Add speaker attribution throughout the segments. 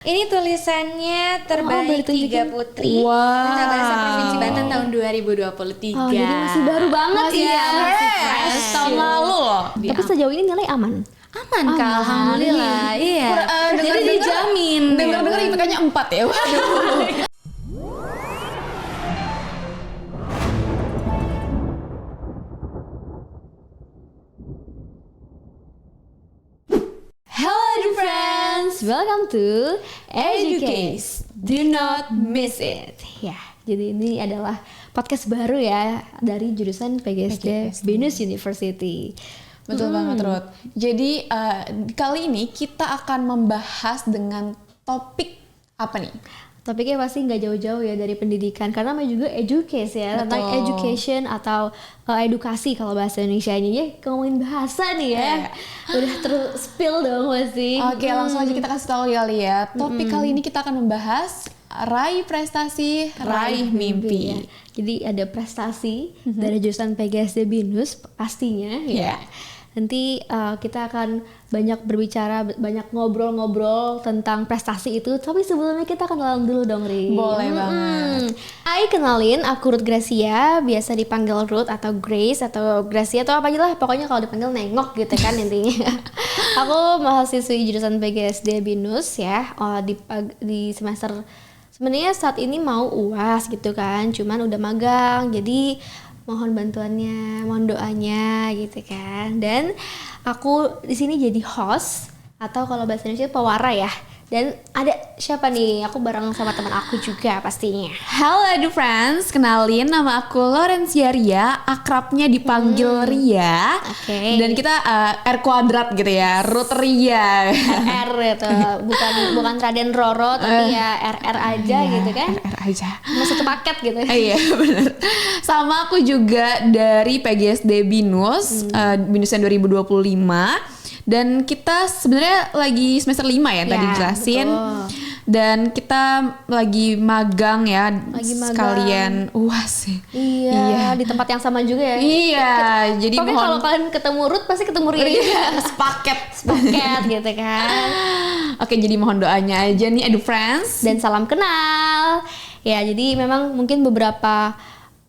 Speaker 1: Ini tulisannya terbaik tiga putri Duta Bahasa Provinsi Banten tahun 2023.
Speaker 2: Oh, jadi masih baru banget ya.
Speaker 1: Masih fresh.
Speaker 3: Tahun lalu loh.
Speaker 2: Tapi sejauh ini nilai aman.
Speaker 1: Aman Kak, alhamdulillah. Iya. Jadi dijamin.
Speaker 3: Dengar-dengar IPK-nya 4 ya. Waduh.
Speaker 2: Hello friends, welcome to Educase. Do not miss it. Ya, jadi ini adalah podcast baru ya dari jurusan PGSD Binus University.
Speaker 3: Betul banget Ruth. Jadi kali ini kita akan membahas dengan topik apa nih?
Speaker 2: Topiknya pasti nggak jauh-jauh ya dari pendidikan karena namanya juga educate ya. Betul. Tentang education atau edukasi kalau bahasa Indonesianya ya. Ngomongin bahasa nih ya. Udah terus spill dong masih.
Speaker 3: Oke, langsung aja kita kasih tahu kali ya. Topik kali ini kita akan membahas raih prestasi, raih mimpi.
Speaker 2: Ya. Jadi ada prestasi dari jurusan PGSD Binus pastinya ya. Nanti kita akan banyak berbicara, banyak ngobrol-ngobrol tentang prestasi itu. Tapi sebelumnya kita kenalan dulu dong, Ri.
Speaker 3: Boleh banget.
Speaker 2: Hai, kenalin, aku Ruth Gracia. Biasa dipanggil Ruth atau Grace atau Gracia atau apa aja lah. Pokoknya kalau dipanggil nengok gitu kan intinya. Aku mahasiswi jurusan PGSD Binus ya. Di semester, sebenarnya saat ini mau UAS gitu kan. Cuman udah magang, jadi mohon bantuannya, mohon doanya gitu kan. Dan aku di sini jadi host atau kalau bahasa Indonesia pewara ya. Dan ada siapa nih? Aku bareng sama teman aku juga pastinya.
Speaker 3: Halo Edu Friends, kenalin nama aku Lorencia Ria, akrabnya dipanggil Ria.
Speaker 2: Oke.
Speaker 3: Dan kita R kuadrat gitu ya, Ruth Ria.
Speaker 2: RR gitu, bukan Raden Roro tapi ya RR aja gitu kan.
Speaker 3: RR aja.
Speaker 2: Cuma satu paket gitu.
Speaker 3: Iya benar. Sama aku juga dari PGSD Binus, Binusan 2025. Dan kita sebenarnya lagi semester 5 ya tadi jelasin. Betul. Dan kita lagi magang ya, sekalian UAS sih.
Speaker 2: Iya, di tempat yang sama juga ya.
Speaker 3: Iya, jadi
Speaker 2: pokoknya kalau kalian ketemu Ruth pasti ketemu Ria.
Speaker 3: Iya, sepaket
Speaker 2: gitu kan.
Speaker 3: Oke, jadi mohon doanya aja nih Edu Friends.
Speaker 2: Dan salam kenal. Ya, jadi memang mungkin beberapa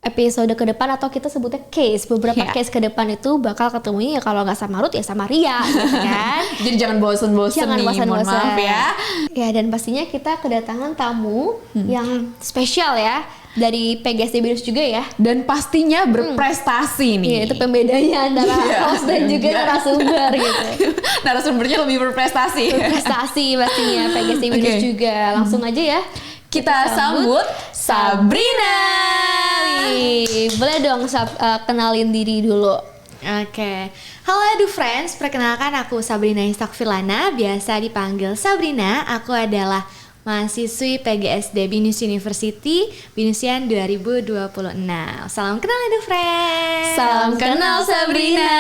Speaker 2: episode ke depan atau kita sebutnya case, beberapa case ke depan itu bakal ketemunya ya kalau nggak sama Ruth ya sama Ria gitu kan.
Speaker 3: Jadi jangan bosen-bosen nih, mohon maaf ya.
Speaker 2: Ya, dan pastinya kita kedatangan tamu yang spesial ya dari PGSD Binus juga ya.
Speaker 3: Dan pastinya berprestasi nih.
Speaker 2: Iya, itu pembedanya antara host dan juga narasumber gitu.
Speaker 3: Narasumbernya lebih berprestasi.
Speaker 2: Berprestasi pastinya PGSD Binus juga. Langsung aja ya.
Speaker 3: Kita sambut Sabrina.
Speaker 2: Boleh dong kenalin diri dulu.
Speaker 1: Oke. Halo Edu Friends, perkenalkan aku Sabrina Istakfirlana, biasa dipanggil Sabrina. Aku adalah mahasiswi PGSD Binus University, Binusian 2026. Salam kenal Edu Friends.
Speaker 3: Salam kenal Sabrina.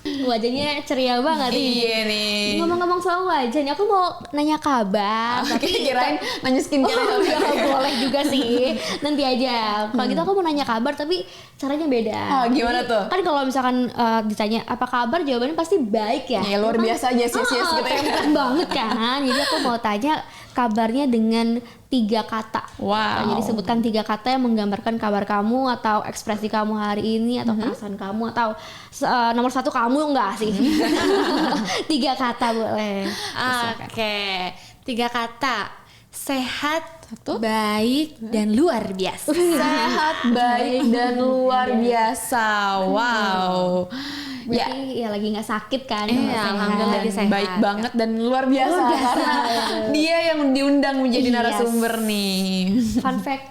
Speaker 2: Wajahnya ceria banget nih.
Speaker 3: Iya nih.
Speaker 2: Ngomong-ngomong soal wajahnya, aku mau nanya kabar.
Speaker 3: Tapi kirain nanya skincare.
Speaker 2: Boleh juga sih. Nanti aja. Kalau gitu aku mau nanya kabar tapi caranya beda.
Speaker 3: Gimana
Speaker 2: jadi,
Speaker 3: tuh?
Speaker 2: Kan kalau misalkan ditanya apa kabar, jawabannya pasti baik ya.
Speaker 3: Ya luar biasa aja yes gitu ya.
Speaker 2: Keren banget kan. Jadi aku mau tanya kabarnya dengan 3 kata.
Speaker 3: Wow.
Speaker 2: Jadi sebutkan 3 kata yang menggambarkan kabar kamu atau ekspresi kamu hari ini atau perasaan kamu atau nomor 1 kamu enggak sih? 3 kata boleh.
Speaker 1: Oke. 3 kata. Sehat, baik, dan luar biasa.
Speaker 3: Sehat, baik, dan luar biasa. Wow.
Speaker 2: Berarti ya lagi nggak sakit kan?
Speaker 1: Iya, alhamdulillah lagi sehat.
Speaker 3: Baik banget dan luar biasa karena dia yang diundang menjadi narasumber nih.
Speaker 2: Fun fact,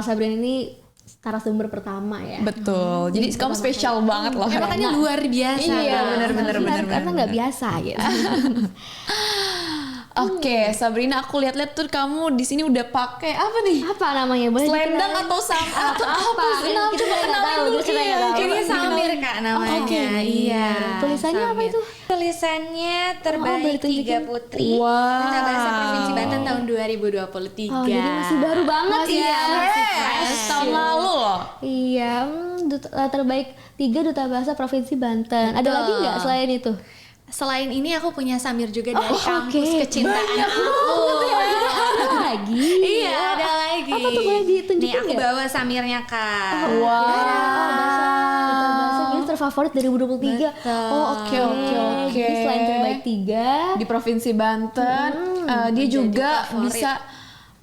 Speaker 2: Sabrina ini narasumber pertama ya.
Speaker 3: Betul. Jadi kamu spesial banget loh.
Speaker 1: Makanya luar biasa.
Speaker 3: Iya, benar.
Speaker 2: Karena nggak biasa gitu.
Speaker 3: Oke, Sabrina, aku lihat-lihat tuh kamu di sini udah pakai apa nih?
Speaker 2: Apa namanya? Boleh
Speaker 3: selendang atau atau apa?
Speaker 2: Kita nggak tahu.
Speaker 1: Ini Samir Kak namanya.
Speaker 3: Oke.
Speaker 1: Iya.
Speaker 2: Tulisannya apa itu?
Speaker 1: Tulisannya terbaik tiga putri. Duta Bahasa Provinsi Banten tahun 2023.
Speaker 2: Oh, jadi masih baru banget ya.
Speaker 1: Masih fresh.
Speaker 3: Tahun lalu loh.
Speaker 2: Iya, terbaik 3 Duta Bahasa Provinsi Banten. Ada lagi nggak selain itu?
Speaker 1: Selain ini aku punya samir juga dari kampus kecintaan aku.
Speaker 2: Ada lagi.
Speaker 1: Iya, ada lagi.
Speaker 2: Apa tuh, boleh ditunjukin
Speaker 1: Nih aku
Speaker 2: nggak?
Speaker 1: bawa samirnya Kak.
Speaker 2: Bahasa Inggris terfavorit 2023.
Speaker 1: Betul.
Speaker 3: Oke.
Speaker 2: Jadi selain terbaik 3
Speaker 3: Di Provinsi Banten, dia juga
Speaker 1: favorit.
Speaker 3: bisa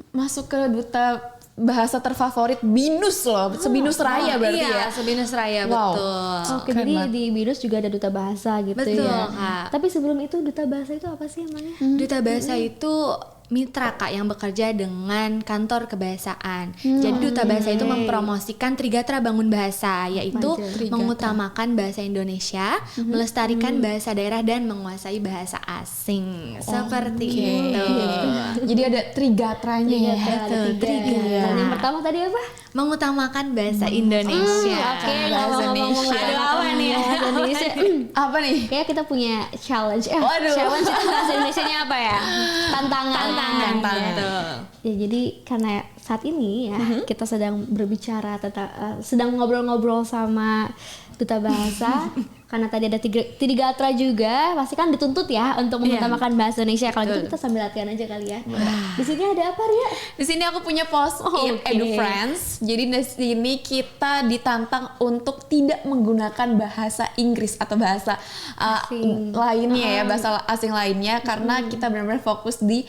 Speaker 3: masuk ke duta bahasa terfavorit BINUS loh, sebinus raya berarti
Speaker 1: Iya,
Speaker 3: ya.
Speaker 1: Sebinus Raya,
Speaker 3: Wow.
Speaker 1: betul.
Speaker 2: Oke,
Speaker 3: Keren
Speaker 2: jadi
Speaker 3: banget.
Speaker 2: di BINUS juga ada duta bahasa gitu
Speaker 1: Betul,
Speaker 2: ya.
Speaker 1: Kak.
Speaker 2: Tapi sebelum itu duta bahasa itu apa sih emangnya?
Speaker 1: Duta bahasa itu mitra Kak yang bekerja dengan kantor kebahasaan. Jadi duta bahasa itu mempromosikan Trigatra Bangun Bahasa, yaitu
Speaker 2: Trigatra.
Speaker 1: mengutamakan bahasa Indonesia, melestarikan bahasa daerah dan menguasai bahasa asing. Seperti itu.
Speaker 3: Jadi ada trigatranya ya.
Speaker 2: Ada tiga.
Speaker 1: Trigatra.
Speaker 2: Dan yang pertama tadi apa?
Speaker 1: Mengutamakan bahasa Indonesia.
Speaker 2: Oke,
Speaker 3: bahasa
Speaker 2: ngomong-ngomong
Speaker 3: Indonesia.
Speaker 1: Aduh, apa nih?
Speaker 2: bahasa Indonesia.
Speaker 3: Apa nih?
Speaker 2: Kayak kita punya challenge.
Speaker 3: Waduh.
Speaker 2: Challenge itu bahasa Indonesianya apa ya? Tantangan.
Speaker 1: Betul.
Speaker 2: Ya, jadi karena saat ini ya kita sedang berbicara tentang sedang ngobrol-ngobrol sama duta bahasa karena tadi ada Trigatra juga, pasti kan dituntut ya untuk mengutamakan bahasa Indonesia. Kalau gitu kita sambil latihan aja kali ya. Di sini ada apa, Ria?
Speaker 3: Di sini aku punya post-it
Speaker 2: Oke.
Speaker 3: Edu Friends. Jadi di sini kita ditantang untuk tidak menggunakan bahasa Inggris atau bahasa
Speaker 2: Asing.
Speaker 3: lainnya ya, bahasa asing lainnya karena kita benar-benar fokus di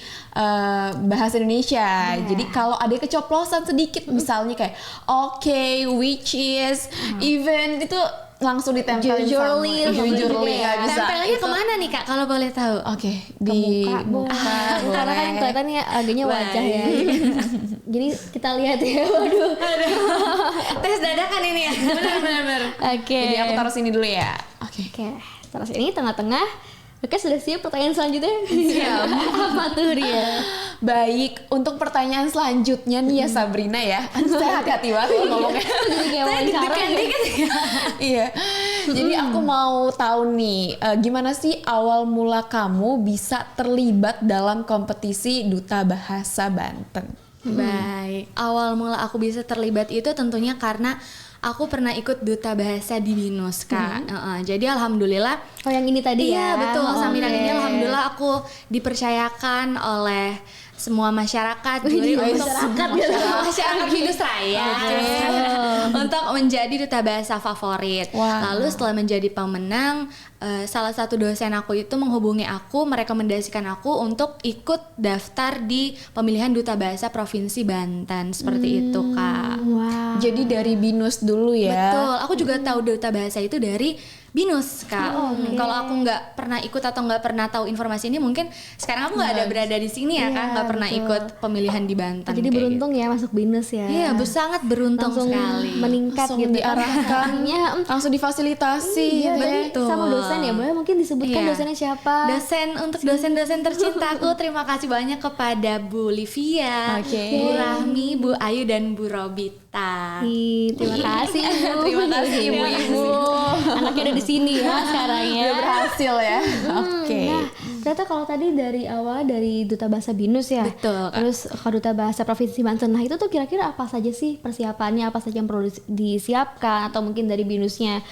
Speaker 3: bahasa Indonesia. Jadi kalau ada keceplosan sedikit misalnya kayak okay, which is, even itu langsung ditempelin
Speaker 2: Jujurly,
Speaker 3: jujurly nggak bisa.
Speaker 1: Tempelnya
Speaker 3: Itu-
Speaker 1: kemana nih Kak kalau boleh tahu?
Speaker 3: Oke,
Speaker 2: Ke
Speaker 3: di
Speaker 2: muka,
Speaker 3: muka
Speaker 2: karena kan
Speaker 3: boleh.
Speaker 2: kelihatannya agaknya wajah ya.
Speaker 1: Baik.
Speaker 2: Jadi kita lihat ya. Waduh.
Speaker 1: Tes dadakan ini ya.
Speaker 3: Benar-benar.
Speaker 2: Oke.
Speaker 3: Jadi aku taruh sini dulu ya. Oke.
Speaker 2: Oke, terus ini tengah-tengah. Oke, sudah siap pertanyaan selanjutnya?
Speaker 3: Siap.
Speaker 2: Apa tuh, Ria?
Speaker 3: Baik, untuk pertanyaan selanjutnya nih ya Sabrina ya. Saya hati-hati banget ya ngomongnya.
Speaker 2: Jadi kayak wawancara ya.
Speaker 3: Iya. Jadi aku mau tahu nih, gimana sih awal mula kamu bisa terlibat dalam kompetisi Duta Bahasa Banten?
Speaker 1: Baik, awal mula aku bisa terlibat itu tentunya karena aku pernah ikut duta bahasa di BINUS Kak. Jadi alhamdulillah.
Speaker 2: Oh, yang ini tadi
Speaker 1: Iya
Speaker 2: ya?
Speaker 1: betul, sambilan
Speaker 2: Oke.
Speaker 1: ini alhamdulillah aku dipercayakan oleh semua masyarakat
Speaker 2: Wih,
Speaker 1: untuk
Speaker 2: masyarakat gitu.
Speaker 1: masyarakat BINUS Raya untuk menjadi duta bahasa favorit.
Speaker 3: Wow.
Speaker 1: Lalu setelah menjadi pemenang, salah satu dosen aku itu menghubungi aku, merekomendasikan aku untuk ikut daftar di pemilihan duta bahasa Provinsi Banten seperti itu Kak.
Speaker 2: Wow.
Speaker 3: Jadi dari BINUS dulu ya.
Speaker 1: Betul, aku juga tahu duta bahasa itu dari BINUS Kak. Kalau aku nggak pernah ikut atau nggak pernah tahu informasi ini, mungkin sekarang aku nggak ada berada di sini ya
Speaker 2: Iya,
Speaker 1: Kak, nggak pernah
Speaker 2: betul.
Speaker 1: ikut pemilihan di Banten.
Speaker 2: Jadi
Speaker 1: kayak
Speaker 2: beruntung ya masuk BINUS ya.
Speaker 1: gitu. Iya, sangat beruntung
Speaker 2: Langsung
Speaker 1: sekali.
Speaker 2: meningkat
Speaker 3: Langsung
Speaker 2: gitu.
Speaker 3: diarahkan,
Speaker 2: Arahnya,
Speaker 3: langsung difasilitasi.
Speaker 2: Iya,
Speaker 3: gitu ya.
Speaker 2: tadi
Speaker 1: betul.
Speaker 2: sama dosen ya, boleh mungkin disebutkan
Speaker 1: Iya.
Speaker 2: dosennya siapa?
Speaker 1: Untuk dosen-dosen tercinta aku, terima kasih banyak kepada Bu Livia,
Speaker 3: Oke.
Speaker 1: Bu Rahmi, Bu Ayu dan Bu Robita.
Speaker 2: Ih, terima kasih Bu.
Speaker 3: Terima kasih ibu-ibu.
Speaker 2: Anaknya udah di sini ya sekarang ya.
Speaker 3: Udah berhasil ya. Oke.
Speaker 2: Nah, ternyata kalau tadi dari awal dari Duta Bahasa BINUS ya.
Speaker 1: Betul, Kak.
Speaker 2: Terus ke Duta Bahasa Provinsi Banten. Nah, itu tuh kira-kira apa saja sih persiapannya, apa saja yang perlu disiapkan atau mungkin dari BINUSnya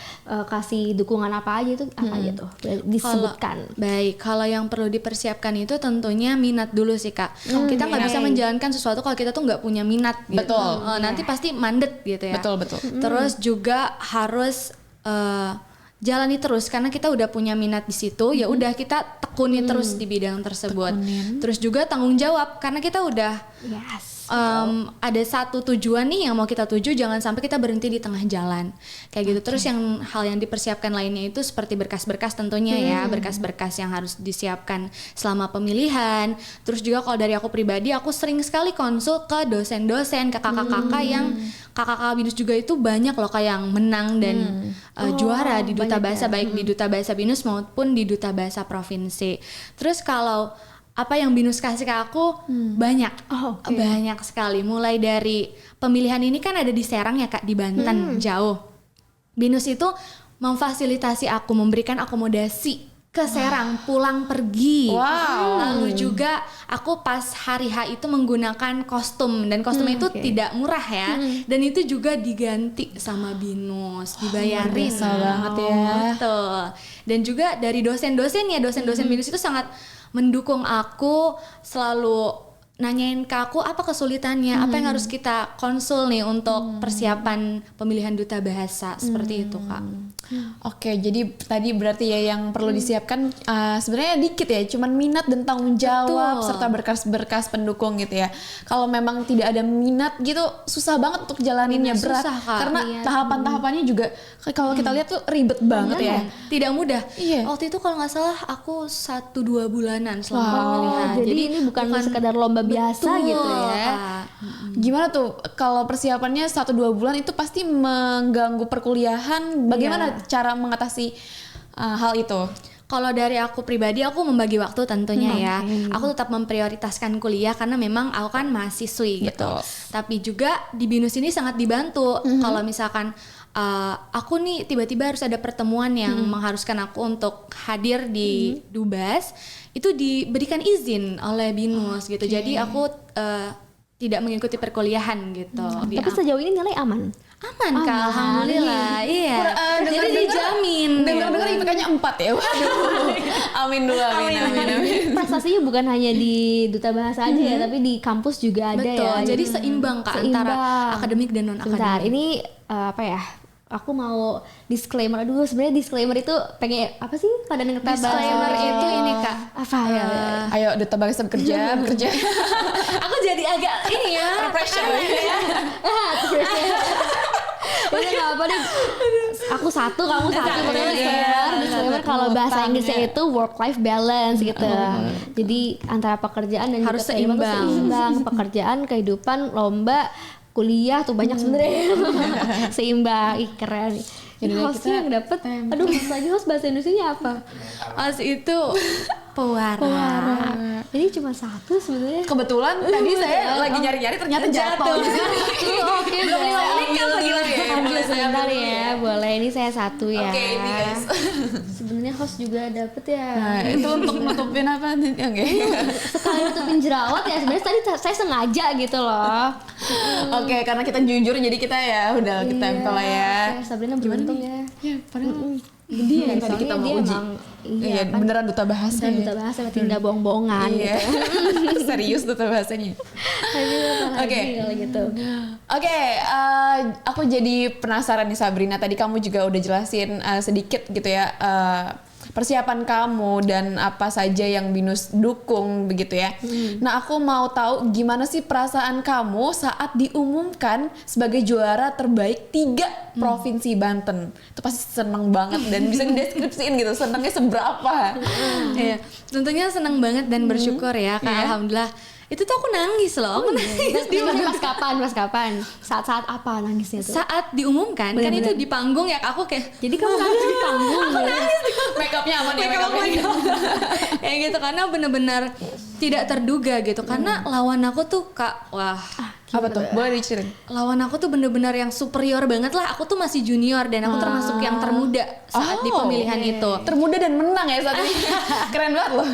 Speaker 2: kasih dukungan apa aja itu apa aja tuh boleh disebutkan.
Speaker 1: Baik, kalau yang perlu dipersiapkan itu tentunya minat dulu sih Kak. Kita nggak bisa menjalankan sesuatu kalau kita tuh nggak punya minat gitu.
Speaker 3: Betul.
Speaker 1: Nanti pasti mandet gitu ya.
Speaker 3: Betul, betul.
Speaker 1: Terus juga harus jalani terus karena kita udah punya minat di situ, ya udah kita tekuni terus di bidang tersebut. Terus juga tanggung jawab karena kita udah
Speaker 2: Yes.
Speaker 1: ada satu tujuan nih yang mau kita tuju, jangan sampai kita berhenti di tengah jalan kayak gitu. Terus hal yang dipersiapkan lainnya itu seperti berkas-berkas tentunya ya, berkas-berkas yang harus disiapkan selama pemilihan. Terus juga kalau dari aku pribadi, aku sering sekali konsul ke dosen-dosen, ke kakak-kakak yang kakak-kakak BINUS juga itu banyak loh kayak yang menang dan juara di duta bahasa, baik di duta bahasa BINUS maupun di duta bahasa provinsi. Terus kalau apa yang BINUS kasih ke aku banyak, banyak sekali. Mulai dari pemilihan ini kan ada di Serang ya Kak, di Banten jauh. BINUS itu memfasilitasi aku, memberikan akomodasi ke Serang pulang pergi.
Speaker 3: Wow.
Speaker 1: Lalu juga aku pas hari H itu menggunakan kostum dan kostum itu tidak murah ya. Dan itu juga diganti sama Binus, dibayarin.
Speaker 3: biasa banget ya.
Speaker 1: Betul. Dan juga dari dosen-dosennya, dosen-dosen Binus itu sangat mendukung aku, selalu nanyain ke aku apa kesulitannya, apa yang harus kita konsul nih untuk persiapan pemilihan duta bahasa seperti itu, Kak.
Speaker 3: Oke, jadi tadi berarti ya yang perlu disiapkan sebenarnya dikit ya, cuman minat dan tanggung jawab
Speaker 1: Betul.
Speaker 3: serta berkas-berkas pendukung gitu ya. Kalau memang tidak ada minat gitu, susah banget untuk jalaninnya,
Speaker 1: Benar,
Speaker 3: berat.
Speaker 1: susah, Kak.
Speaker 3: Karena
Speaker 2: Iya.
Speaker 3: tahapan-tahapannya juga kalau kita lihat tuh ribet banget ya.
Speaker 1: Tidak mudah.
Speaker 3: Iya.
Speaker 1: Waktu itu kalau nggak salah aku 1-2 bulanan selama
Speaker 3: Wow.
Speaker 1: pemilihan.
Speaker 2: Jadi ini bukan sekedar lomba biasa
Speaker 1: Betul,
Speaker 2: gitu ya.
Speaker 1: Kak.
Speaker 3: Gimana tuh kalau persiapannya 1-2 bulan itu pasti mengganggu perkuliahan. Bagaimana cara mengatasi hal itu?
Speaker 1: Kalau dari aku pribadi, aku membagi waktu tentunya ya. Aku tetap memprioritaskan kuliah karena memang aku kan mahasiswi gitu.
Speaker 3: Betul.
Speaker 1: Tapi juga di Binus ini sangat dibantu. Kalau misalkan aku nih tiba-tiba harus ada pertemuan yang mengharuskan aku untuk hadir di Dubas, itu diberikan izin oleh Binus gitu. Jadi aku tidak mengikuti perkulihan gitu.
Speaker 2: Tapi sejauh ini nilai aman.
Speaker 1: Aman Kak, alhamdulillah. Iya. Jadi dijamin.
Speaker 3: Dengar-dengar IPK-nya 4 ya. Waduh. Amin dulu, amin.
Speaker 2: Prestasinya bukan hanya di duta bahasa aja ya, tapi di kampus juga ada
Speaker 1: Betul.
Speaker 2: ya.
Speaker 1: Jadi seimbang Kak antara akademik dan non
Speaker 2: Sebentar,
Speaker 1: akademik.
Speaker 2: ini apa ya? Aku mau disclaimer dulu. Sebenarnya disclaimer itu pengen apa sih pada denger kata
Speaker 1: Disclaimer
Speaker 2: bahasa?
Speaker 1: itu ini Kak.
Speaker 2: Apa ya?
Speaker 3: Ayo duta bahasa bekerja.
Speaker 1: Aku jadi agak ini ya.
Speaker 3: Pressure.
Speaker 2: Udah nggak apa deh. Aku satu, kamu satu. Disclaimer kalau bahasa Inggrisnya itu work life balance gitu. Jadi antara pekerjaan dan
Speaker 1: Harus
Speaker 2: juga kehidupan tuh
Speaker 1: seimbang.
Speaker 2: seimbang. Pekerjaan, kehidupan, lomba, kuliah tuh banyak sebenarnya. Seimbang. Ih keren. Ini
Speaker 3: Jadi
Speaker 2: hostnya yang dapet. Aduh, lagi host bahasa Indonesia apa?
Speaker 1: As itu pewara.
Speaker 2: Ini cuma satu sebenarnya.
Speaker 3: Kebetulan tadi saya lagi nyari-nyari ternyata jatuh.
Speaker 2: Oke, boleh. Ambil sebentar ya, boleh. Ini saya satu ya.
Speaker 3: Oke, ini guys.
Speaker 2: Sebenarnya host juga dapet ya.
Speaker 3: Nah, itu untuk nutupin apa nih? Oke.
Speaker 2: Sekali nutupin jerawat ya. Sebenarnya tadi saya sengaja gitu loh.
Speaker 3: Oke, karena kita jujur jadi kita ya udah kita tempel lah ya.
Speaker 2: Oke, Sabrina beruntung ya.
Speaker 3: Ya, padahal
Speaker 2: Dia
Speaker 3: yang tadi kita mau uji. Iya,
Speaker 2: kan.
Speaker 3: beneran duta bahasa.
Speaker 2: Dan duta bahasa berarti nggak bohong-bohongan
Speaker 3: Iya.
Speaker 2: gitu.
Speaker 3: Serius duta bahasanya.
Speaker 2: Aduh,
Speaker 3: Oke.
Speaker 2: kalau gitu.
Speaker 3: Oke, aku jadi penasaran nih Sabrina. Tadi kamu juga udah jelasin sedikit gitu ya persiapan kamu dan apa saja yang Binus dukung begitu ya. Nah, aku mau tahu gimana sih perasaan kamu saat diumumkan sebagai juara terbaik 3 provinsi Banten. Itu pasti seneng banget dan bisa dideskripsiin gitu senengnya seberapa.
Speaker 1: Iya, tentunya senang banget dan bersyukur ya Kak.
Speaker 3: Iya.
Speaker 1: Alhamdulillah. Itu tuh aku nangis loh. Aku nangis di
Speaker 2: Pas kapan? Pas kapan? Saat-saat apa nangisnya tuh?
Speaker 1: saat diumumkan kan itu di panggung ya aku kayak
Speaker 2: Jadi kamu nangis di panggung.
Speaker 1: aku nangis di
Speaker 3: Make upnya aman ya,
Speaker 1: make
Speaker 3: make upnya.
Speaker 1: ya gitu karena benar-benar tidak terduga gitu karena lawan aku tuh Kak wah
Speaker 3: Apa tuh? Boleh diceritain.
Speaker 1: lawan aku tuh bener-bener yang superior banget lah. Aku tuh masih junior dan aku termasuk yang termuda saat di pemilihan itu.
Speaker 3: Termuda dan menang ya saat ini. Keren banget loh.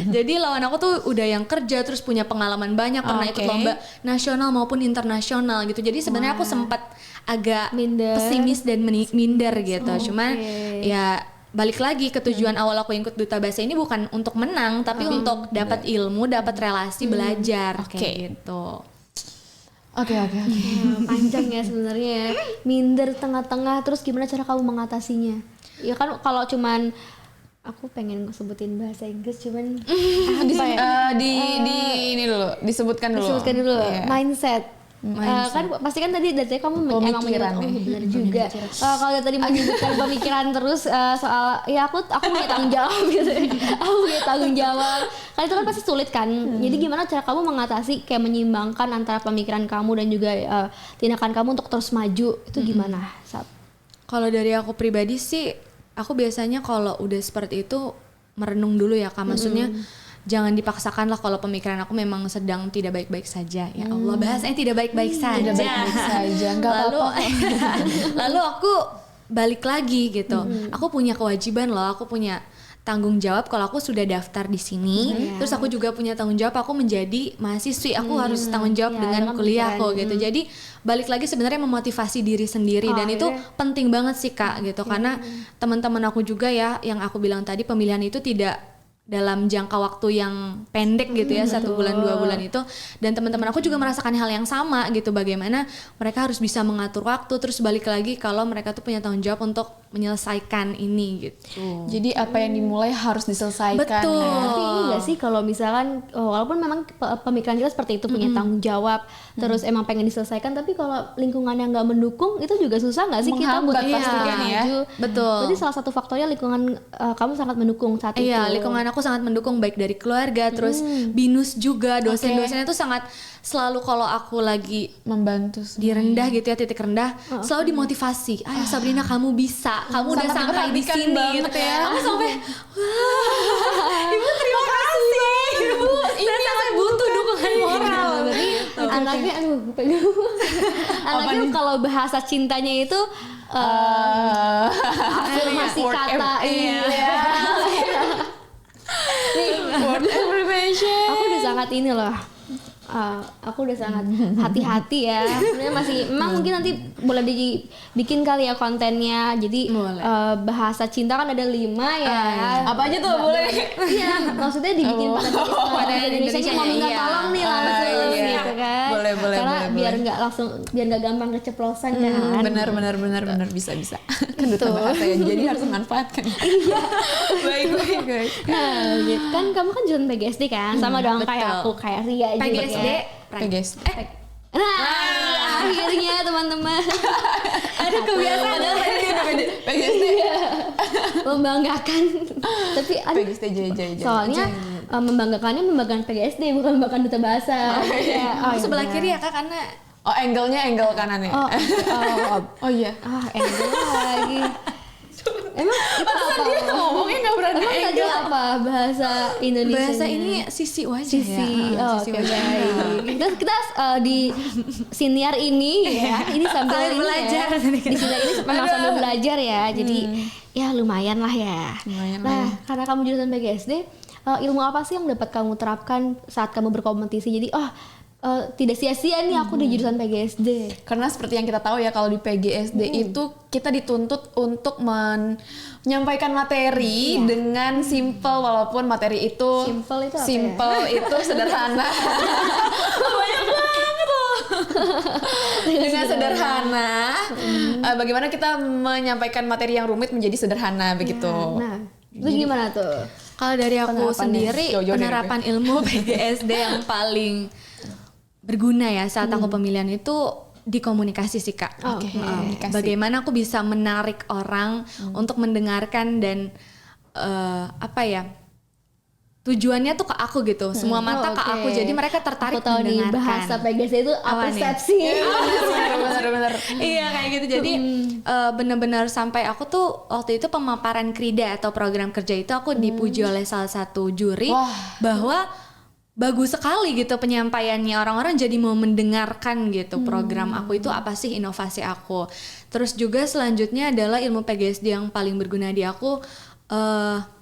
Speaker 1: Jadi lawan aku tuh udah yang kerja terus punya pengalaman banyak pernah ikut
Speaker 3: Oke.
Speaker 1: lomba nasional maupun internasional gitu. Jadi sebenarnya aku sempat agak
Speaker 2: Minder.
Speaker 1: pesimis dan minder gitu. Cuman ya balik lagi ke tujuan awal aku ikut duta bahasa ini bukan untuk menang tapi untuk dapat ilmu, dapat relasi, belajar kayak gitu.
Speaker 3: Oke.
Speaker 2: Panjang ya sebenarnya ya. Minder tengah-tengah terus gimana cara kamu mengatasinya? Ya kan kalau cuman aku pengen sebutin bahasa Inggris cuman
Speaker 3: Di ini dulu disebutkan dulu.
Speaker 2: disebutkan dulu
Speaker 3: Iya.
Speaker 2: mindset. Kan pasti kan tadi dari kamu emang
Speaker 3: Pemikiran
Speaker 2: menyebut,
Speaker 3: nih.
Speaker 2: benar juga. Kalau dari tadi menyebutkan pemikiran terus soal ya aku punya tanggung jawab gitu. Aku punya tanggung jawab. Kan itu kan pasti sulit kan. Jadi gimana cara kamu mengatasi kayak menyeimbangkan antara pemikiran kamu dan juga tindakan kamu untuk terus maju itu gimana? Sab?
Speaker 1: Kalau dari aku pribadi sih, aku biasanya kalau udah seperti itu merenung dulu ya Kak. Maksudnya jangan dipaksakan lah kalau pemikiran aku memang sedang tidak baik-baik saja. Ya Allah, bahasanya tidak baik-baik saja.
Speaker 3: Tidak baik-baik saja, nggak
Speaker 1: lalu,
Speaker 3: apa-apa.
Speaker 1: lalu aku balik lagi gitu. Aku punya kewajiban loh, aku punya tanggung jawab kalau aku sudah daftar di sini. Terus aku juga punya tanggung jawab aku menjadi mahasiswi. Aku harus tanggung jawab dengan kuliahku gitu. Jadi balik lagi sebenarnya memotivasi diri sendiri dan itu penting banget sih Kak gitu. Karena teman-teman aku juga ya yang aku bilang tadi pemilihan itu tidak dalam jangka waktu yang pendek gitu ya, 1 bulan 2 bulan itu, dan teman-teman aku juga merasakan hal yang sama gitu, bagaimana mereka harus bisa mengatur waktu, terus balik lagi kalau mereka tuh punya tanggung jawab untuk menyelesaikan ini gitu.
Speaker 3: Jadi apa yang dimulai harus diselesaikan.
Speaker 1: Betul.
Speaker 2: Tapi ini gak sih kalau misalkan walaupun memang pemikiran kita seperti itu punya tanggung jawab, terus emang pengen diselesaikan, tapi kalau lingkungannya nggak mendukung itu juga susah nggak sih kita buat
Speaker 3: Menghambat pastinya ya.
Speaker 2: maju.
Speaker 1: Betul.
Speaker 2: Jadi salah satu faktornya lingkungan kamu sangat mendukung saat itu.
Speaker 1: Iya, lingkungan aku sangat mendukung baik dari keluarga, terus binus juga, dosen-dosennya tuh sangat selalu kalau aku lagi
Speaker 3: Membantu.
Speaker 1: di rendah gitu ya, titik rendah, selalu dimotivasi. Ayo Sabrina, kamu bisa, kamu udah
Speaker 3: Sangat
Speaker 1: sampai di
Speaker 3: diperhatikan
Speaker 1: sini
Speaker 3: banget
Speaker 1: gitu
Speaker 3: ya.
Speaker 1: Aku sampai, wah, ibu terima kasih, ibu. Saya sangat butuh dukungan moral.
Speaker 2: Berarti anaknya anaknya kalau bahasa cintanya itu afirmasi
Speaker 3: word
Speaker 2: kata
Speaker 3: iya.
Speaker 2: Nih,
Speaker 3: Word affirmation.
Speaker 2: aku udah sangat ini loh. Aku udah sangat hati-hati ya. Sebenarnya masih memang mungkin nanti boleh dibikin kali ya kontennya. Jadi bahasa cinta kan ada 5 ya.
Speaker 3: Apa aja tuh boleh?
Speaker 2: Iya, maksudnya dibikin pada Indonesia mau minta tolong nih langsung gitu kan.
Speaker 3: Boleh,
Speaker 2: Karena
Speaker 3: boleh.
Speaker 2: biar nggak gampang keceplosan kan.
Speaker 3: Benar bisa. Kedutaan bahasa ya. Jadi harus memanfaatkan. Iya. baik.
Speaker 2: Nah, gitu kan kamu kan jurusan PGSD kan, sama dong kayak aku, kayak Ria juga.
Speaker 1: PGSD,
Speaker 3: guys.
Speaker 2: Nah, akhirnya teman-teman
Speaker 1: ada kebiasaan
Speaker 3: PGSD.
Speaker 2: membanggakan. Tapi aduh,
Speaker 3: PGSD jaya.
Speaker 2: soalnya membanggakan PGSD bukan membanggakan duta bahasa.
Speaker 1: Sebelah kiri ya Kak, karena
Speaker 3: Oh, angle kanan ya. Oh iya.
Speaker 2: Angle lagi. Emang itu apa?
Speaker 3: Dia ngomongnya nggak berani
Speaker 2: Emang tadi apa bahasa Indonesia?
Speaker 1: bahasa ini sisi wajah
Speaker 2: sisi.
Speaker 1: ya.
Speaker 2: Oke, baik. Kita di siniar ini ya, ini sambil
Speaker 1: Sambil
Speaker 2: ini
Speaker 1: belajar.
Speaker 2: ya. Di siniar ini memang sambil belajar ya. Jadi ya lumayan lah ya. Nah, karena kamu jurusan PGSD, ilmu apa sih yang dapat kamu terapkan saat kamu berkompetisi? Jadi tidak sia-sia nih aku di jurusan PGSD.
Speaker 3: Karena seperti yang kita tahu ya, kalau di PGSD itu kita dituntut untuk menyampaikan materi dengan simple, walaupun materi itu
Speaker 2: Simple itu apa
Speaker 3: simple itu sederhana. Banyak banget loh. Dengan sederhana, bagaimana kita menyampaikan materi yang rumit menjadi sederhana begitu.
Speaker 2: Nah, itu gimana tuh?
Speaker 1: Kalau dari aku sendiri,
Speaker 3: Jauh-jauh dari
Speaker 1: penerapan ilmu PGSD yang paling berguna ya saat aku pemilihan itu di komunikasi sih Kak.
Speaker 3: Komunikasi.
Speaker 1: Bagaimana aku bisa menarik orang untuk mendengarkan dan tujuannya tuh ke aku gitu. Semua mata ke aku, jadi mereka tertarik
Speaker 2: Aku tahu nih
Speaker 1: mendengarkan.
Speaker 2: bahasa PGSD itu
Speaker 1: Apa nih?
Speaker 2: persepsi.
Speaker 3: Benar.
Speaker 1: Iya kayak gitu. Jadi benar-benar sampai aku tuh waktu itu pemaparan krida atau program kerja itu aku dipuji oleh salah satu juri bahwa bagus sekali gitu penyampaiannya, orang-orang jadi mau mendengarkan gitu program aku itu apa sih, inovasi aku. Terus juga selanjutnya adalah ilmu PGSD yang paling berguna di aku,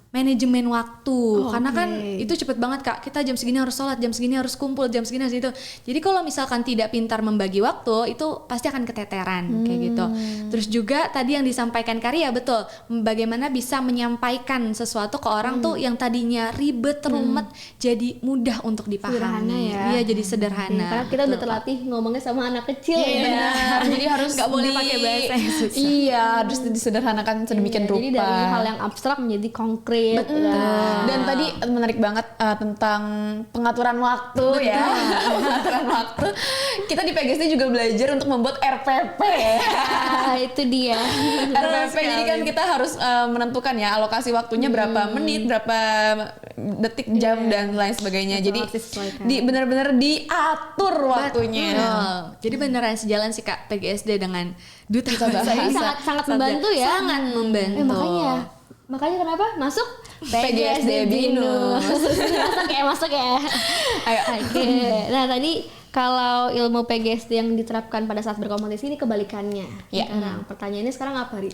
Speaker 1: manajemen waktu. Karena kan itu cepet banget Kak, kita jam segini harus sholat, jam segini harus kumpul, jam segini harus itu. Jadi kalau misalkan tidak pintar membagi waktu, itu pasti akan keteteran kayak gitu. Terus juga tadi yang disampaikan Karya, betul, bagaimana bisa menyampaikan sesuatu ke orang tuh yang tadinya ribet, rumet, jadi mudah untuk dipahami.
Speaker 2: Sederhana ya.
Speaker 1: Iya, jadi sederhana.
Speaker 2: Karena kita udah terlatih ngomongnya sama anak kecil ya.
Speaker 3: Benar. Jadi harus
Speaker 1: nggak boleh pakai bahasa yang susah.
Speaker 3: Iya, harus disederhanakan sedemikian rupa.
Speaker 2: Jadi dari hal yang abstrak menjadi konkret.
Speaker 3: Dan tadi menarik banget tentang pengaturan waktu ya. Pengaturan waktu. Kita di PGSD juga belajar untuk membuat RPP.
Speaker 2: Itu dia.
Speaker 3: RPP, jadi kan kita harus menentukan ya alokasi waktunya berapa menit, berapa detik, jam dan lain sebagainya. Jadi benar-benar diatur waktunya.
Speaker 1: Betul. Jadi beneran sejalan sih Kak PGSD dengan duta bahasa.
Speaker 2: Ini sangat membantu ya.
Speaker 1: Sangat membantu.
Speaker 2: Makanya kenapa masuk
Speaker 3: PGSD Binus.
Speaker 2: masuk ya.
Speaker 3: Ayo.
Speaker 2: Oke. Nah tadi kalau ilmu PGSD yang diterapkan pada saat berkompetisi ini kebalikannya.
Speaker 3: Iya.
Speaker 2: Sekarang pertanyaannya sekarang apa, Ri?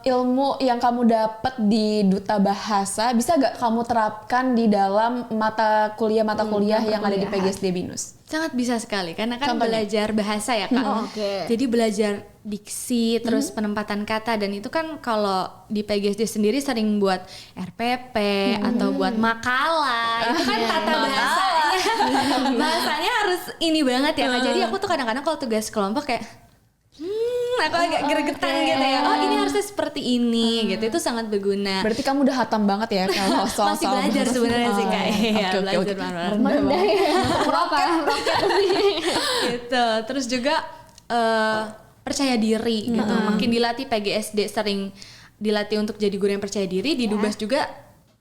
Speaker 3: Ilmu yang kamu dapat di Duta Bahasa bisa gak kamu terapkan di dalam mata kuliah yang ada di PGSD Binus?
Speaker 1: Sangat bisa sekali karena kan
Speaker 3: Contohnya?
Speaker 1: belajar bahasa ya Kak.
Speaker 2: Oke.
Speaker 1: Jadi belajar diksi, terus penempatan kata, dan itu kan kalau di PGSD sendiri sering buat RPP atau buat makalah. Itu kan tata bahasanya harus ini banget ya Kak. Jadi aku tuh kadang-kadang kalau tugas kelompok kayak aku agak gregetan gitu ya. Oh, ini harusnya seperti ini gitu. Itu sangat berguna.
Speaker 3: Berarti kamu udah hatam banget ya kalau soal
Speaker 1: Masih belajar sebenarnya sih Kak. Iya, belajar pelan-pelan.
Speaker 2: Merendah ya. Roket
Speaker 1: Gitu. Terus juga percaya diri gitu. Makin dilatih PGSD, sering dilatih untuk jadi guru yang percaya diri, di Dubas juga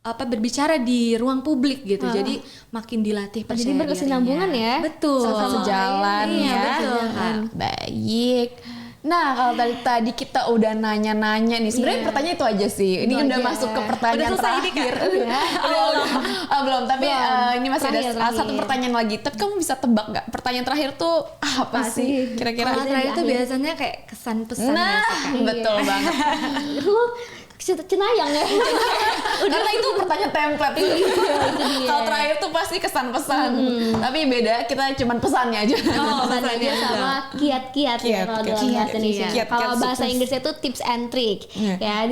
Speaker 1: berbicara di ruang publik gitu. Jadi makin dilatih percaya
Speaker 2: Jadi berkesinambungan
Speaker 1: dirinya.
Speaker 2: ya.
Speaker 1: Betul.
Speaker 3: sejalan
Speaker 1: Iya,
Speaker 3: ya.
Speaker 1: betul, Kak.
Speaker 3: Baik. Nah, kalau tadi kita udah nanya-nanya nih, sebenarnya pertanyaan itu aja sih. Ini
Speaker 2: Itu
Speaker 3: udah
Speaker 2: aja.
Speaker 3: masuk ke pertanyaan
Speaker 1: Udah selesai ini, Kak?
Speaker 3: terakhir. Udah. Belum, tapi ini masih ada
Speaker 2: Terakhir.
Speaker 3: satu pertanyaan lagi. Tapi kamu bisa tebak nggak? Pertanyaan terakhir tuh apa sih? Kira-kira?
Speaker 1: Kalau terakhir itu biasanya kayak kesan-pesan
Speaker 3: Nah,
Speaker 1: ya, Kak.
Speaker 3: betul banget.
Speaker 2: Lu cenayang ya.
Speaker 3: Karena itu pertanyaan template. Kalau terakhir tuh pasti kesan-pesan. Tapi beda, kita cuman pesannya aja.
Speaker 2: Pesan aja sama kiat-kiat ya
Speaker 3: Kiat,
Speaker 2: kalau
Speaker 3: kiat,
Speaker 2: dalam bahasa
Speaker 3: kiat,
Speaker 2: Indonesia.
Speaker 3: kiat,
Speaker 2: Kalau
Speaker 3: kiat
Speaker 2: bahasa
Speaker 3: sukses.
Speaker 2: Inggrisnya itu tips and trick. Ya,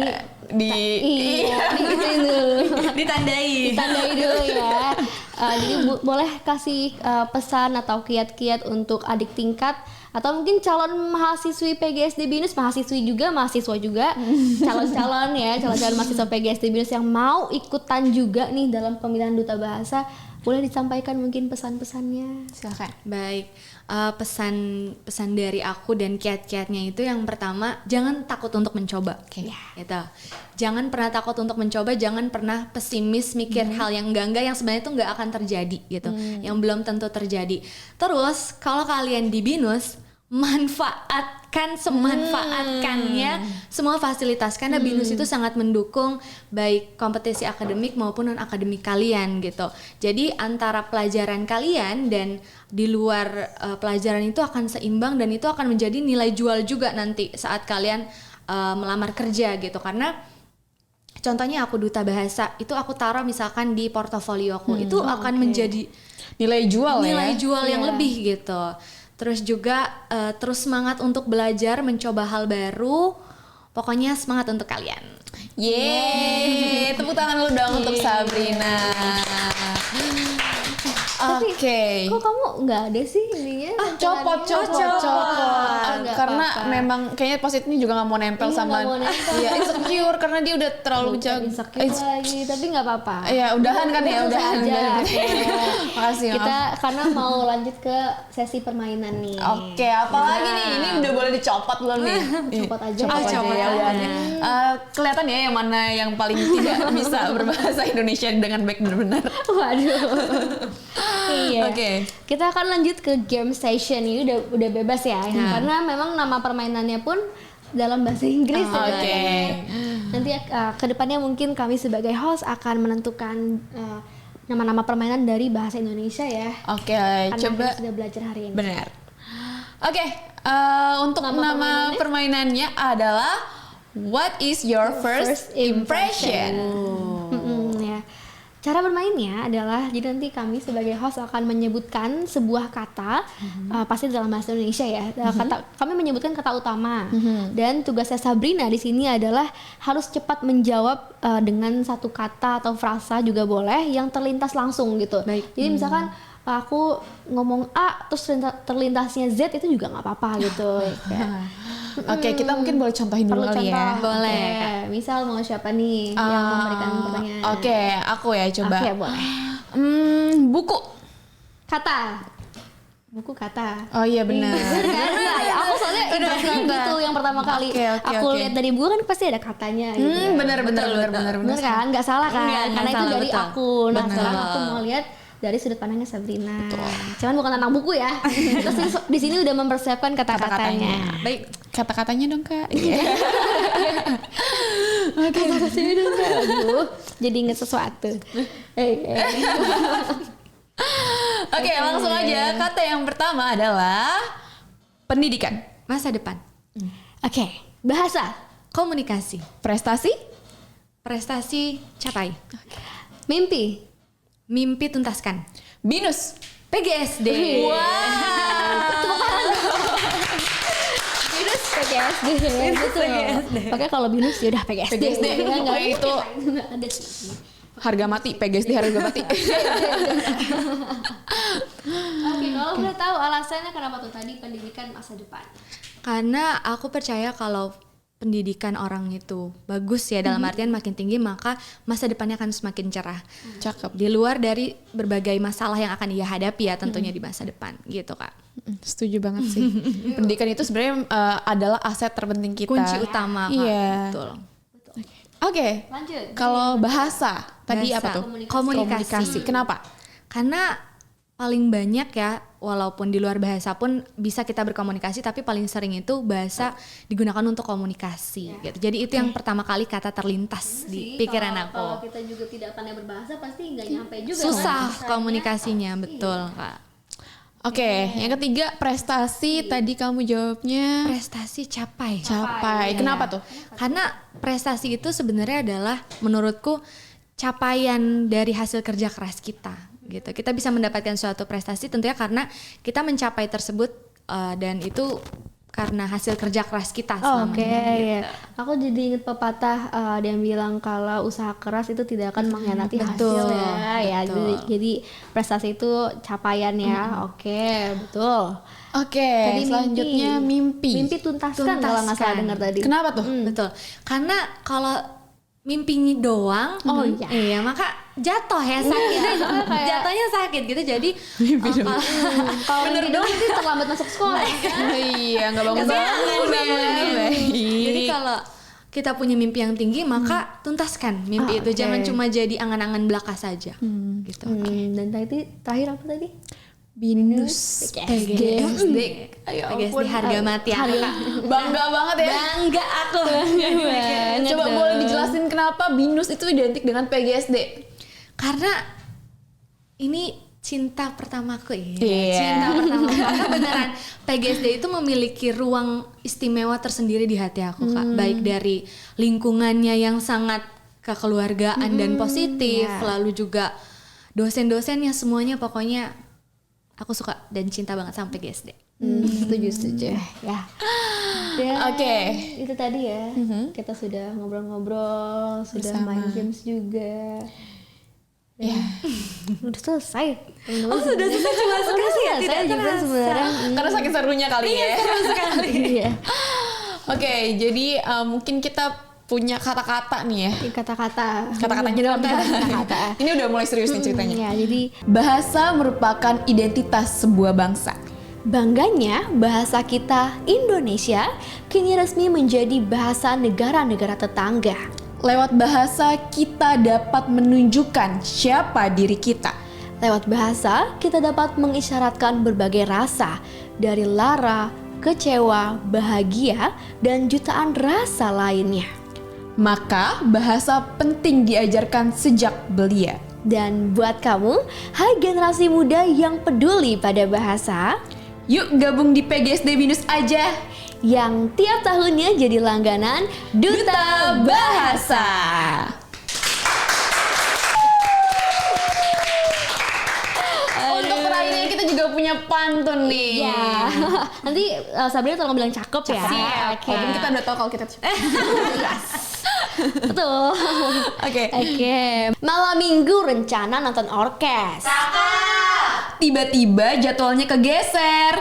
Speaker 3: Iya.
Speaker 2: digituin dulu.
Speaker 1: Ditandai.
Speaker 2: Ditandai dulu ya. Jadi boleh kasih pesan atau kiat-kiat untuk adik tingkat atau mungkin calon mahasiswi PGSD Binus, mahasiswa juga, calon-calon mahasiswa PGSD Binus yang mau ikutan juga nih dalam pemilihan duta bahasa, boleh disampaikan mungkin pesan-pesannya.
Speaker 3: Silakan.
Speaker 1: Baik, pesan dari aku dan kiat-kiatnya itu yang pertama, jangan takut untuk mencoba. Gitu. Jangan pernah takut untuk mencoba, jangan pernah pesimis mikir hal yang enggak yang sebenarnya itu nggak akan terjadi gitu, yang belum tentu terjadi. Terus kalau kalian di Binus, semanfaatkannya semua fasilitas, karena Binus itu sangat mendukung baik kompetisi akademik maupun non akademik kalian gitu. Jadi antara pelajaran kalian dan di luar pelajaran itu akan seimbang, dan itu akan menjadi nilai jual juga nanti saat kalian melamar kerja gitu. Karena contohnya aku duta bahasa, itu aku taruh misalkan di portofolioku, itu akan menjadi
Speaker 3: Nilai jual
Speaker 1: nilai
Speaker 3: ya.
Speaker 1: jual yang lebih gitu. Terus juga terus semangat untuk belajar, mencoba hal baru. Pokoknya semangat untuk kalian.
Speaker 3: Yeay, tepuk tangan lu dong untuk Sabrina. Oke.
Speaker 2: Kok kamu nggak ada sih ininya?
Speaker 3: Copot.
Speaker 2: Nggak
Speaker 3: Karena
Speaker 2: apa-apa.
Speaker 3: memang kayaknya post-it ini juga nggak mau nempel
Speaker 2: Iya,
Speaker 3: sama
Speaker 2: nggak mau nempel.
Speaker 3: Iya, insecure karena dia udah terlalu jago.
Speaker 2: Insecure lagi, tapi nggak apa-apa.
Speaker 3: Ya udahan kan ya,
Speaker 2: Udah
Speaker 3: udahan.
Speaker 2: aja.
Speaker 3: Makasih.
Speaker 2: Kita karena mau lanjut ke sesi permainan nih.
Speaker 3: Oke, apalagi nih? Ini udah boleh dicopot belum nih?
Speaker 2: Copot aja.
Speaker 3: Copot
Speaker 1: aja.
Speaker 3: ya udah. Kelihatan ya yang mana yang paling tidak bisa berbahasa Indonesia dengan baik benar-benar.
Speaker 2: Waduh. Iya.
Speaker 3: Oke.
Speaker 2: Kita akan lanjut ke game session ini udah bebas ya. Karena memang nama permainannya pun dalam bahasa Inggris ya.
Speaker 3: Oke.
Speaker 2: Nanti kedepannya mungkin kami sebagai host akan menentukan nama-nama permainan dari bahasa Indonesia ya.
Speaker 3: Oke,
Speaker 2: Karena
Speaker 3: coba.
Speaker 2: kita sudah belajar hari ini.
Speaker 3: Benar. Oke, untuk
Speaker 2: Nama
Speaker 3: nama permainannya adalah What is your first impression?
Speaker 2: Ya. Cara bermainnya adalah jadi nanti kami sebagai host akan menyebutkan sebuah kata, pasti dalam bahasa Indonesia ya. Kami menyebutkan kata utama, dan tugasnya Sabrina di sini adalah harus cepat menjawab dengan satu kata atau frasa juga boleh yang terlintas langsung gitu.
Speaker 1: Baik.
Speaker 2: Jadi misalkan aku ngomong A terus terlintasnya Z itu juga nggak apa-apa gitu.
Speaker 3: Oke, kita mungkin boleh contohin dulu
Speaker 2: Perlu
Speaker 3: kali ya.
Speaker 2: contoh.
Speaker 1: Boleh.
Speaker 2: Oke, misal mau siapa nih yang memberikan pertanyaan?
Speaker 3: Oke, aku ya coba.
Speaker 2: Oke, boleh.
Speaker 3: Buku.
Speaker 2: Kata. Buku kata.
Speaker 3: Oh iya benar.
Speaker 2: Bener kan? Nah, ya, aku soalnya impresinya gitu yang pertama kali
Speaker 3: Oke,
Speaker 2: aku
Speaker 3: oke.
Speaker 2: lihat dari buku kan pasti ada katanya gitu.
Speaker 3: Benar.
Speaker 2: Bener kan? Nggak salah kan?
Speaker 1: Nggak
Speaker 2: Karena itu
Speaker 1: salah,
Speaker 2: dari
Speaker 1: betul.
Speaker 2: aku. Nah,
Speaker 1: Betul.
Speaker 2: sekarang aku mau lihat dari sudut pandangnya Sabrina. Cuman bukan tentang buku ya. Terus di sini udah mempersiapkan kata-katanya.
Speaker 1: Baik.
Speaker 3: Kata-katanya dong kak.
Speaker 2: Kata-katanya dong Kak. Aduh, jadi inget sesuatu.
Speaker 3: Oke, langsung aja. Kata yang pertama adalah pendidikan,
Speaker 1: Masa depan.
Speaker 2: Oke, bahasa,
Speaker 1: Komunikasi.
Speaker 3: prestasi,
Speaker 1: Prestasi capai.
Speaker 2: mimpi,
Speaker 1: Mimpi tuntaskan.
Speaker 3: binus.
Speaker 1: PGSD.
Speaker 2: binus PGSD, betul.
Speaker 1: PGSD.
Speaker 2: Oke, kalau binus ya udah PGSD.
Speaker 3: PGSD.
Speaker 2: Ya, nggak
Speaker 3: Pokoknya itu
Speaker 2: ada sih.
Speaker 3: harga mati, PGSD harga mati.
Speaker 2: Oke, kalau boleh tahu alasannya kenapa tuh tadi pendidikan masa depan?
Speaker 1: Karena aku percaya kalau pendidikan orang itu bagus ya, dalam artian makin tinggi maka masa depannya akan semakin cerah.
Speaker 3: Cakep.
Speaker 1: Di luar dari berbagai masalah yang akan ia hadapi ya tentunya di masa depan gitu Kak.
Speaker 3: Setuju banget sih. Pendidikan itu sebenarnya adalah aset terpenting kita.
Speaker 1: Kunci utama Kak.
Speaker 3: Iya.
Speaker 1: Betul.
Speaker 3: Oke.
Speaker 2: Lanjut.
Speaker 3: Kalau bahasa tadi
Speaker 1: Bahasa.
Speaker 3: apa tuh?
Speaker 1: Komunikasi.
Speaker 3: Kenapa?
Speaker 1: Karena paling banyak ya, walaupun di luar bahasa pun bisa kita berkomunikasi, tapi paling sering itu bahasa digunakan untuk komunikasi gitu. Jadi itu yang pertama kali kata terlintas di pikiran
Speaker 2: Kalau
Speaker 1: aku.
Speaker 2: kita juga tidak pandai berbahasa pasti nggak nyampe juga.
Speaker 1: Susah
Speaker 2: kan?
Speaker 1: komunikasinya, betul Kak.
Speaker 3: Oke, yang ketiga prestasi. Tadi kamu jawabnya
Speaker 1: Prestasi capai.
Speaker 3: capai. Kenapa tuh?
Speaker 1: Karena prestasi itu sebenarnya adalah menurutku capaian dari hasil kerja keras kita gitu. Kita bisa mendapatkan suatu prestasi tentunya karena kita mencapai tersebut dan itu karena hasil kerja keras kita selama
Speaker 2: Oke,
Speaker 1: ini.
Speaker 2: ya. Aku jadi inget pepatah yang bilang kalau usaha keras itu tidak akan mengkhianati
Speaker 1: betul,
Speaker 2: hasil ya. Ya,
Speaker 1: betul.
Speaker 2: jadi prestasi itu capaian ya. Oke, betul.
Speaker 3: Oke,
Speaker 2: Tadi
Speaker 3: selanjutnya mimpi.
Speaker 2: Mimpi tuntaskan kalau nggak salah dengar tadi.
Speaker 3: Kenapa tuh?
Speaker 1: Betul. Karena kalau mimpi doang, iya maka jatuh ya sakit. Jatuhnya sakit gitu. Jadi
Speaker 2: Kalau mimpi doang itu terlambat masuk sekolah.
Speaker 3: Iya, nggak bangun-bangun.
Speaker 1: Jadi kalau kita punya mimpi yang tinggi maka tuntaskan mimpi itu. Jangan cuma jadi angan-angan belaka saja. Gitu.
Speaker 2: Dan tadi terakhir apa tadi?
Speaker 3: Binus.
Speaker 1: PGSD.
Speaker 3: Ayo
Speaker 1: PGSD
Speaker 3: ampun.
Speaker 1: harga mati aku Kak.
Speaker 3: Bangga banget ya.
Speaker 1: Bangga aku.
Speaker 3: Coba boleh dijelasin kenapa binus itu identik dengan PGSD?
Speaker 1: Karena ini cinta pertamaku ya.
Speaker 3: Iya.
Speaker 1: Cinta pertama. Karena beneran PGSD itu memiliki ruang istimewa tersendiri di hati aku Kak. Baik dari lingkungannya yang sangat kekeluargaan dan positif, lalu juga dosen-dosennya semuanya pokoknya aku suka dan cinta banget sama PGSD.
Speaker 2: Setuju ya. Dan
Speaker 3: Oke.
Speaker 2: itu tadi ya. Kita sudah ngobrol-ngobrol, sudah main games juga.
Speaker 3: Ya.
Speaker 2: Udah selesai.
Speaker 1: Oh sudah selesai cuma sekali ya? Tidak
Speaker 2: juga
Speaker 1: terasa.
Speaker 2: sebenarnya.
Speaker 3: Karena saking serunya kali ya.
Speaker 1: Seru sekali.
Speaker 2: Iya.
Speaker 3: Oke, jadi mungkin kita punya kata-kata nih ya.
Speaker 2: Kata-kata.
Speaker 3: Kata-katanya dalam
Speaker 2: kata-kata.
Speaker 3: Ini udah mulai serius nih ceritanya.
Speaker 2: Ya, jadi
Speaker 3: Bahasa merupakan identitas sebuah bangsa.
Speaker 2: bangganya bahasa kita Indonesia kini resmi menjadi bahasa negara-negara tetangga.
Speaker 3: Lewat bahasa kita dapat menunjukkan siapa diri kita.
Speaker 2: Lewat bahasa kita dapat mengisyaratkan berbagai rasa dari lara, kecewa, bahagia, dan jutaan rasa lainnya.
Speaker 3: Maka bahasa penting diajarkan sejak belia.
Speaker 2: Dan buat kamu, hai generasi muda yang peduli pada bahasa,
Speaker 3: Yuk gabung di PGSD Binus aja.
Speaker 2: yang tiap tahunnya jadi langganan Duta Bahasa.
Speaker 3: Untuk terakhirnya kita juga punya pantun nih.
Speaker 2: Ya, nanti Sabrina tolong bilang cakep ya.
Speaker 3: Siap. Walaupun kita udah tahu kalau kita
Speaker 2: Betul.
Speaker 3: Oke.
Speaker 2: Oke. Malam minggu rencana nonton orkes.
Speaker 3: Tiba-tiba jadwalnya kegeser.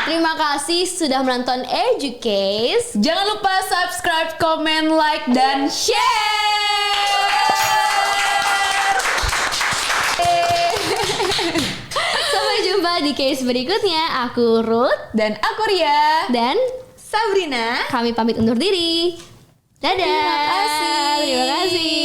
Speaker 2: Terima kasih sudah menonton Educase.
Speaker 3: Jangan lupa subscribe, komen, like, dan share.
Speaker 2: Sampai jumpa di case berikutnya. Aku Ruth
Speaker 3: Dan aku Ria.
Speaker 2: dan
Speaker 1: Sabrina.
Speaker 2: kami pamit undur diri. Dadah.
Speaker 1: Terima kasih.
Speaker 2: Terima kasih.